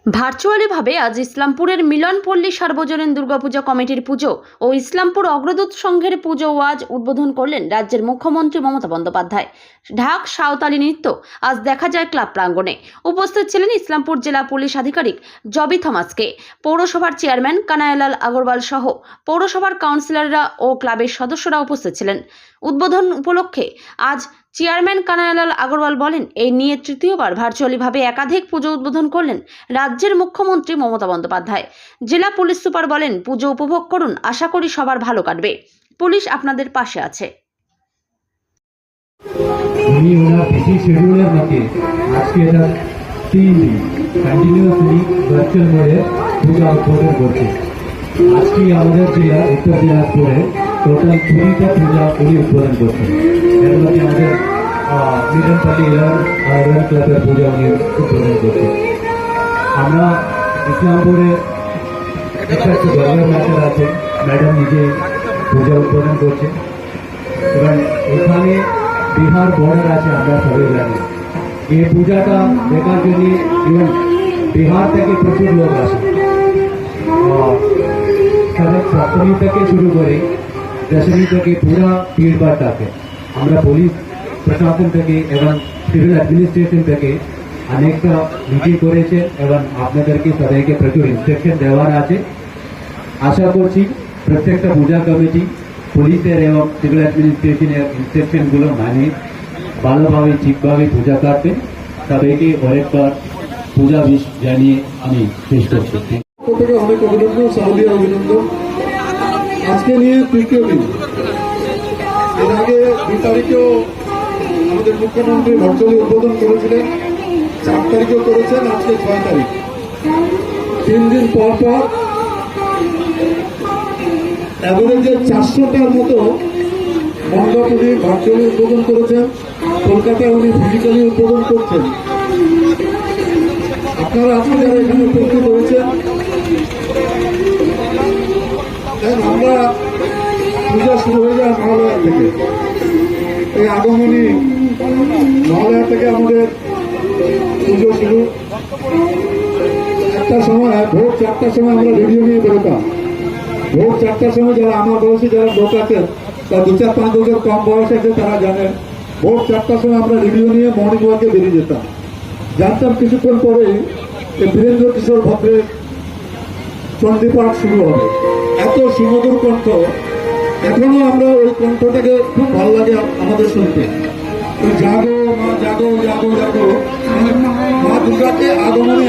ভার্চুয়ালিভাবে আজ ইসলামপুরের মিলনপল্লী সার্বজনীন দুর্গাপূজা কমিটির পুজো ও ইসলামপুর অগ্রদূত সংঘের পুজো ওয়াজ উদ্বোধন করলেন রাজ্যের মুখ্যমন্ত্রী মমতা বন্দ্যোপাধ্যায়। ঢাক সাঁওতালি নৃত্য আজ দেখা যায় ক্লাব প্রাঙ্গণে। উপস্থিত ছিলেন ইসলামপুর জেলা পুলিশ আধিকারিক জবি থমাসকে, পৌরসভার চেয়ারম্যান কানাইলাল আগরওয়াল সহ পৌরসভার কাউন্সিলররা ও ক্লাবের সদস্যরা উপস্থিত ছিলেন। উদ্বোধন উপলক্ষে আজ চেয়ারম্যান কানাইলাল আগরওয়াল বলেন, এই নিয়ে তৃতীয়বার ভার্চুয়ালিভাবে একাধিক পুজো উদ্বোধন করলেন রাজ্যের মুখ্যমন্ত্রী মমতা বন্দ্যোপাধ্যায়। জেলা পুলিশ সুপার বলেন, পুজো উপভোগ করুন, আশা করি সবার ভালো কাটবে। পুলিশ আপনাদের পাশে আছে। উনি ওনার বিজি শিডিউলের মধ্যে আজকে এটা 3 দিন কন্টিনিউয়াসলি ভার্চুয়াল মোডে পূজা উদ্বোধন করছে। আজকে আমাদের জেলা উত্তর দিনাজপুরে টোটাল 20টা পূজা উনি উদ্বোধন করছেন। এর মধ্যে আমাদের মিলনপল্লী ইলেভেন ক্লাবের পূজা উনি উদ্বোধন করছেন। আমরা ইসলামপুরে একটা গভর্নর ম্যাটার আছে, ম্যাডাম নিজে পূজা উদ্বোধন করছে এবং এখানে বিহার বর্ডার আছে, আমরা সবাই জানি। এই পূজাটা দেখার জন্য ইভেন বিহার থেকে প্রচুর লোক আসে। সপ্তমী থেকে শুরু করে দশমী থেকে পুরা ভিড় থাকে। আমরা পুলিশ প্রশাসন থেকে এবং সিভিল অ্যাডমিনিস্ট্রেশন থেকে অনেকটা মিটিং করেছে এবং আপনাদেরকে সবাইকে প্রচুর ইনস্ট্রাকশন দেওয়ার আছে। আশা করছি প্রত্যেকটা পূজা কমিটি পুলিশের এবং সিভিল অ্যাডমিনিস্ট্রেশনের ইনস্ট্রাকশনগুলো মানে ভালোভাবে ঠিকভাবে পূজা কাটবে। সবাইকে অনেকবার পূজা বিশ জানিয়ে আমি শেষ করছি। অনেক অভিনন্দন, সাউদিয়া অভিনন্দন। আজকে নিয়ে তৃতীয় দিন। এর আগে 2 তারিখেও আমাদের মুখ্যমন্ত্রী ভার্চুয়ালি উদ্বোধন করেছিলেন, 4 তারিখেও করেছেন, আজকে 6 তারিখ। 3 দিন পর পর অ্যাভারেজে 400টার মতো মণ্ডপ উনি ভার্চুয়ালি উদ্বোধন করেছেন। কলকাতায় উনি ফিজিক্যালি উদ্বোধন করছেন। আপনারা আজকে যারা এখানে উপস্থিত হয়েছেন, আমরা পূজা শুরু হয়ে যায় মহালয়া থেকে। এই আগমনী মহালয়া থেকে আমাদের পুজো শুরু। একটা সময় ভোর 4টার সময় আমরা রেডিও নিয়ে বেরোতাম। ভোর 4টার সময় যারা আমার বয়সী যারা লোক আছেন, তারা 2-4-5 বছর কম বয়স আছে, তারা জানেন ভোর 4টার সময় আমরা রেডিও নিয়ে মর্নিং ওয়াকে বেরিয়ে যেতাম। জানতাম কিছুক্ষণ পরে বীরেন্দ্র কিশোর ভদ্রের চণ্ডীপাঠ শুরু হবে। এত সুমধুর কণ্ঠ, এখনো আমরা ওই কণ্ঠটাকে খুব ভালো লাগে আমাদের শুনতে। ওই জাগো মা জাগো জাগো জাগো, মা দুর্গাকে আগমনে